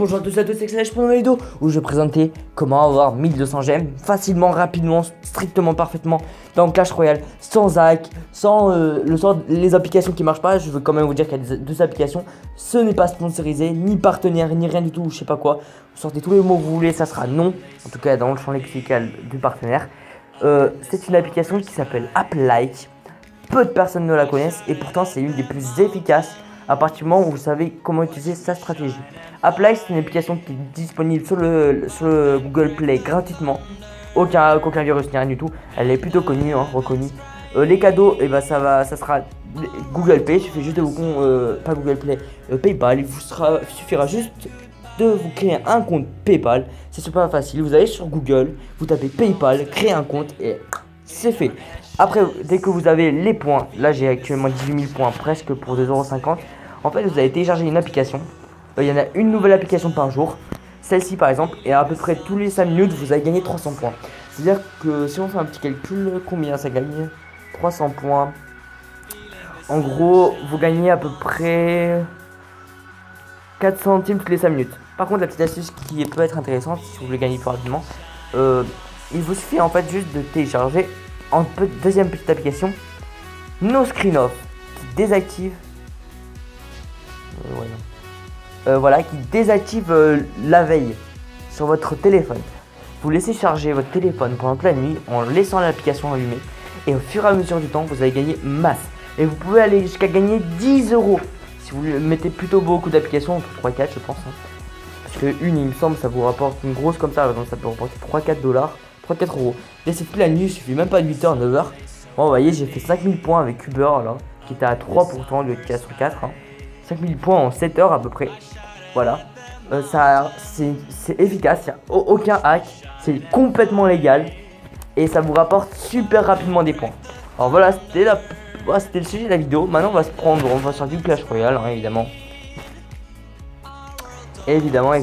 Bonjour à tous et à toutes, c'est Slash pour une nouvelle vidéo où je vais présenter comment avoir 1200 gemmes facilement, rapidement, strictement, parfaitement dans Clash Royale, sans hack, sans les applications qui marchent pas. Je veux quand même vous dire qu'il y a deux applications, ce n'est pas sponsorisé, ni partenaire, ni rien du tout, je sais pas quoi. Vous sortez tous les mots que vous voulez, ça sera non, en tout cas dans le champ lexical du partenaire. C'est une application qui s'appelle AppLike. Peu de personnes ne la connaissent et pourtant c'est une des plus efficaces à partir du moment où vous savez comment utiliser sa stratégie. AppLike, c'est une application qui est disponible sur le Google Play gratuitement. Aucun virus ni rien du tout. Elle est plutôt connue, reconnue. Les cadeaux, ça sera Google Pay. Il suffit juste de vous pas Google Play, PayPal. Il suffira juste de vous créer un compte PayPal. C'est super facile. Vous allez sur Google, vous tapez PayPal, créez un compte et c'est fait. Après, dès que vous avez les points, là j'ai actuellement 18 000 points presque pour 2,50 €. En fait, vous allez télécharger une application. Il y en a une nouvelle application par jour. Celle-ci par exemple, et à peu près tous les 5 minutes, vous allez gagner 300 points. C'est-à-dire que si on fait un petit calcul, combien ça gagne 300 points. En gros, vous gagnez à peu près 4 centimes toutes les 5 minutes. Par contre, la petite astuce qui peut être intéressante si vous voulez gagner plus rapidement, il vous suffit en fait juste de télécharger en deuxième petite application No Screen Off qui désactive qui désactive la veille sur votre téléphone. Vous laissez charger votre téléphone pendant toute la nuit en laissant l'application allumée et au fur et à mesure du temps vous allez gagner masse et vous pouvez aller jusqu'à gagner 10 € si vous mettez plutôt beaucoup d'applications, 3-4 je pense parce que une il me semble ça vous rapporte une grosse comme ça, donc ça peut rapporter 3-4 $, 3-4 €. Laissez toute la nuit, il suffit même pas de 8h, 9h. Bon, vous voyez, j'ai fait 5000 points avec Uber là, qui était à 3 pourtant, le cas sur 4. 5000 points en 7 heures à peu près. Voilà. C'est efficace, il n'y a aucun hack, c'est complètement légal et ça vous rapporte super rapidement des points. Alors voilà, c'était le sujet de la vidéo. Maintenant, on va sur du Clash Royale, évidemment. Évidemment.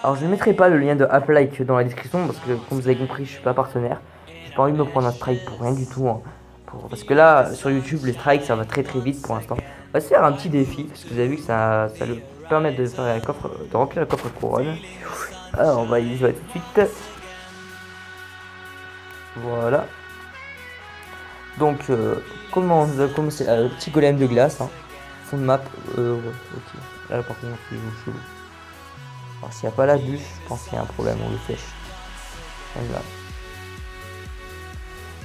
Alors je ne mettrai pas le lien de AppLike dans la description parce que comme vous avez compris je suis pas partenaire. J'ai pas envie de me prendre un strike pour rien du tout parce que là sur YouTube les strikes ça va très vite pour l'instant. On va se faire un petit défi parce que vous avez vu que ça lui permet de faire de remplir le coffre couronne. Alors on va y jouer tout de suite. Voilà. Donc comment c'est le petit golem de glace fond de map ok. Là par contre il joue chelou. Alors s'il n'y a pas la bûche, je pense qu'il y a un problème, on le sèche. Voilà.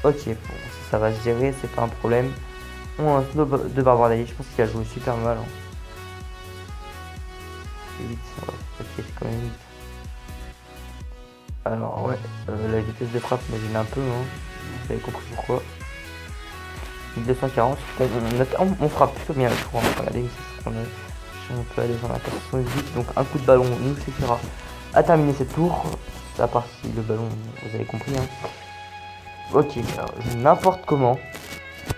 Ok, bon, ça va se gérer, c'est pas un problème. On a un snow de Barbare d'Ali, je pense qu'il a joué super mal. C'est vite, ouais. Ok, c'est quand même vite. Alors ouais, la vitesse de frappe me gêne un peu, vous avez compris pourquoi. 1240, on frappe plutôt bien le tour, regardez, c'est ce qu'on a. On peut aller dans la position vite, donc un coup de ballon nous suffira à terminer cette tour. À part si le ballon, vous avez compris. Ok, alors n'importe comment.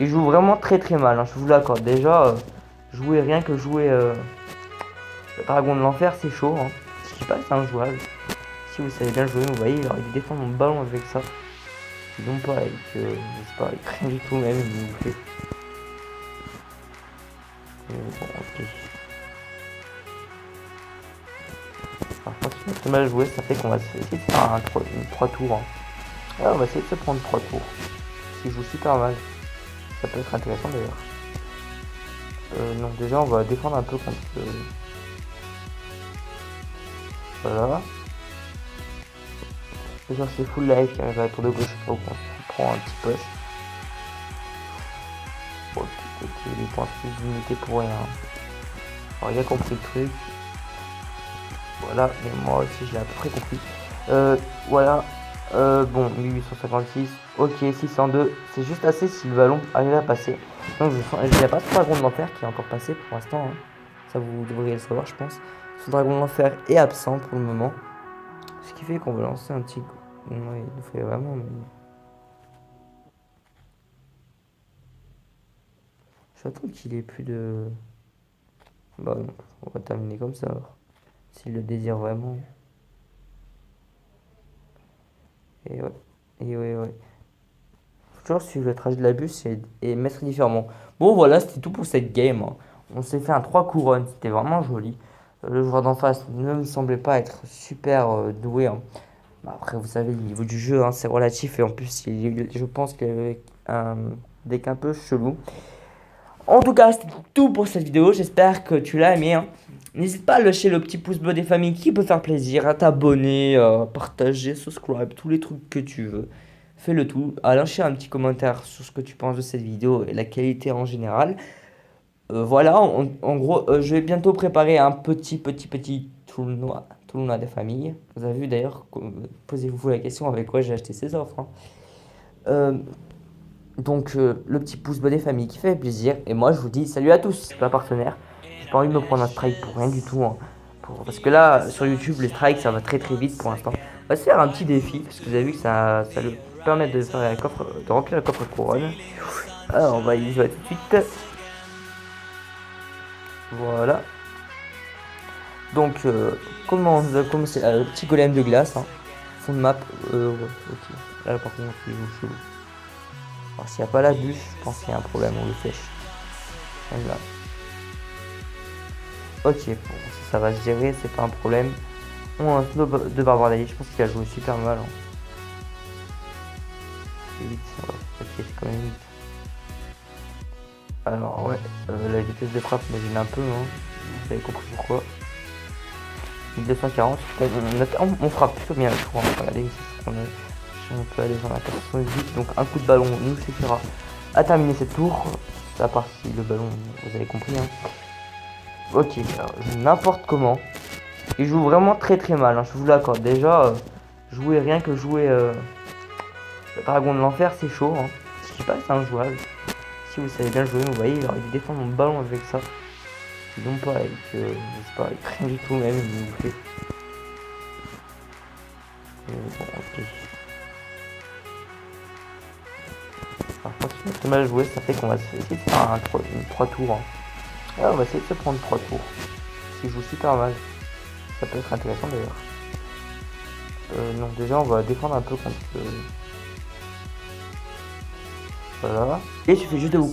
Il joue vraiment très mal, je vous l'accorde. Déjà, jouer rien que jouer le dragon de l'enfer, c'est chaud. Je sais pas si c'est injouable. Si vous savez bien jouer, vous voyez, alors il défend mon ballon avec ça. Non pas avec, je sais pas, avec rien du tout même, il vous fait. Bon, ok. Si on a mal joué, ça fait qu'on va essayer de faire 3 tours. Ouais, on va essayer de se prendre 3 tours. S'il joue super mal. Ça peut être intéressant d'ailleurs. Non, déjà on va défendre un peu contre voilà. Déjà c'est full life qui arrive à la tour de gauche. Donc on prend un petit push. Ok, les points plus d'unité pour rien. Alors il a compris le truc. Voilà, mais moi aussi je l'ai à peu près compris. Voilà. Bon, 1856. Ok, 602. C'est juste assez si le ballon arrive à passer. Donc il n'y a pas ce dragon de l'enfer qui est encore passé pour l'instant. Ça vous devriez le savoir, je pense. Ce dragon de l'enfer est absent pour le moment. Ce qui fait qu'on va lancer un petit. Ouais, il nous fait vraiment. J'attends qu'il ait plus de. Bah non, on va terminer comme ça alors. S'il le désire vraiment. Et ouais. Faut toujours suivre le trajet de la bus et mettre différemment. Bon voilà, c'était tout pour cette game. On s'est fait un 3 couronnes, c'était vraiment joli. Le joueur d'en face ne me semblait pas être super doué, hein. Bah, après, vous savez, le niveau du jeu, hein, c'est relatif. Et en plus, je pense qu'il avait un deck un peu chelou. En tout cas, c'était tout pour cette vidéo. J'espère que tu l'as aimé, hein. N'hésite pas à lâcher le petit pouce bleu des familles qui peut faire plaisir, à t'abonner, à partager, subscribe, tous les trucs que tu veux. Fais le tout, à lâcher un petit commentaire sur ce que tu penses de cette vidéo et la qualité en général. Voilà, en gros, je vais bientôt préparer un petit tournoi des familles. Vous avez vu d'ailleurs, posez-vous la question avec quoi j'ai acheté ces offres, hein. Le petit pouce bleu des familles qui fait plaisir. Et moi, je vous dis salut à tous. Je suis pas partenaire. J'ai pas envie de me prendre un strike pour rien du tout, hein. Parce que là, sur YouTube, les strikes, ça va très très vite pour l'instant. On va se faire un petit défi. Parce que vous avez vu que ça nous permet de faire de remplir le coffre couronne. Alors, on va y jouer tout de suite. Voilà. Donc, comment c'est le petit golem de glace, hein. Fond de map. Ouais, ok. Là, par contre, il joue chelou. Alors, s'il n'y a pas la bûche, je pense qu'il y a un problème, on le sèche. Là. Ok, bon, ça va se gérer, c'est pas un problème. On a un snow de Barbare, je pense qu'il a joué super mal, hein. 8, ouais. Ok, c'est quand même 8. Alors, ouais, la vitesse de frappe me gêne un peu, hein. Vous avez compris pourquoi. 1240, on frappe plutôt bien, je crois. Regardez, on peut aller dans la 98, donc un coup de ballon nous suffira à terminer cette tour. À part si le ballon, vous avez compris, hein. Ok, alors je joue n'importe comment. Il joue vraiment très très mal, hein, je vous l'accorde. Déjà, jouer rien que jouer le dragon de l'enfer, c'est chaud, hein. Je sais pas si c'est injouable. Si vous savez bien jouer, vous voyez, il aurait dû défendre mon ballon avec ça. Non pas avec, je sais pas, avec rien du tout même, il nous fait. Bon, ok. Alors, je pense que c'est mal joué, ça fait qu'on va essayer de faire une 3 tours, hein. Ouais, on va essayer de se prendre 3 tours. S'il joue super mal. Ça peut être intéressant d'ailleurs. Non, déjà on va défendre un peu contre voilà. Et il suffit juste de vous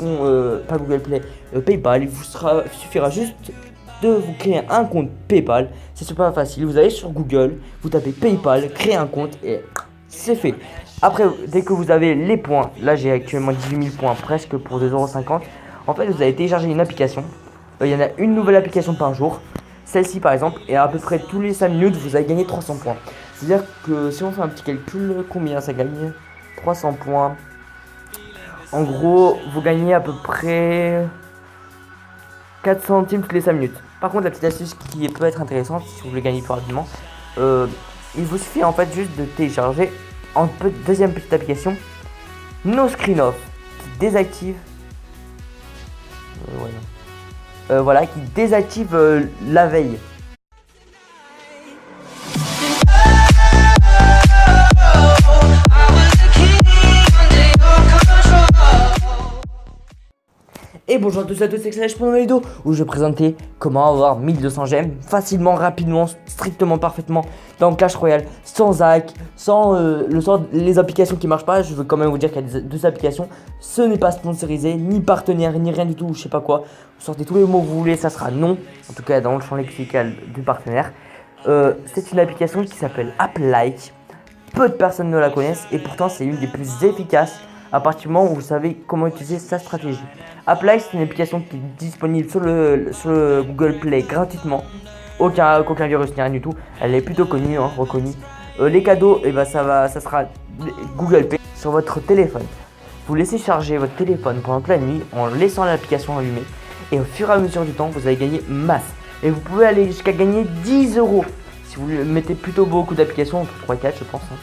pas Google Play, PayPal. Il vous suffira juste de vous créer un compte PayPal. C'est super facile. Vous allez sur Google, vous tapez PayPal, créez un compte et c'est fait. Après, dès que vous avez les points, là j'ai actuellement 18 000 points presque pour 2,50 €. En fait, vous allez télécharger une application. Il y en a une nouvelle application par jour. Celle-ci par exemple, et à peu près tous les 5 minutes, vous allez gagner 300 points. C'est-à-dire que si on fait un petit calcul, combien ça gagne 300 points. En gros, vous gagnez à peu près 4 centimes toutes les 5 minutes. Par contre, la petite astuce qui peut être intéressante, si vous voulez gagner plus rapidement, il vous suffit en fait juste de télécharger en deuxième petite application No Screen Off qui désactive. Voilà, qui désactive la veille. Et bonjour à tous et à toutes, c'est Slash pour une vidéo où je vais présenter comment avoir 1200 gemmes facilement, rapidement, strictement, parfaitement dans Clash Royale, sans hack, sans les applications qui marchent pas. Je veux quand même vous dire qu'il y a deux applications. Ce n'est pas sponsorisé, ni partenaire, ni rien du tout, je sais pas quoi. Vous sortez tous les mots que vous voulez, ça sera non, en tout cas dans le champ lexical du partenaire. C'est une application qui s'appelle AppLike. Peu de personnes ne la connaissent et pourtant c'est une des plus efficaces à partir du moment où vous savez comment utiliser sa stratégie. AppLike, c'est une application qui est disponible sur le Google Play gratuitement. Aucun virus ni rien du tout. Elle est plutôt connue, hein, reconnue. Les cadeaux, ça sera Google Pay sur votre téléphone. Vous laissez charger votre téléphone pendant toute la nuit en laissant l'application allumée. Et au fur et à mesure du temps, vous allez gagner masse. Et vous pouvez aller jusqu'à gagner 10 € si vous mettez plutôt beaucoup d'applications, entre 3 et 4 je pense, hein.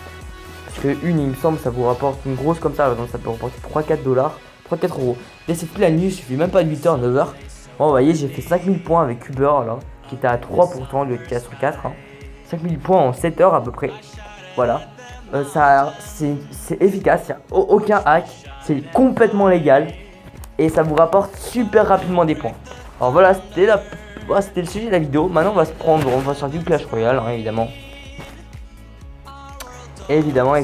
Parce que il me semble, ça vous rapporte une grosse comme ça, donc ça peut rapporter 3-4 $, 3-4 €. Laissez toute la nuit, il suffit même pas de 8 h, 9 h. Bon, vous voyez, j'ai fait 5000 points avec Uber là, qui était à 3% de 4 sur 4, hein. 5000 points en 7 heures à peu près. Voilà. C'est efficace, il n'y a aucun hack, c'est complètement légal. Et ça vous rapporte super rapidement des points. Alors voilà, c'était le sujet de la vidéo. Maintenant on va sur du Clash Royale, hein, évidemment. Évidemment.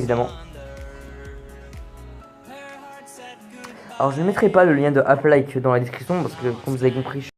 Alors je ne mettrai pas le lien de AppLike dans la description parce que comme vous avez compris,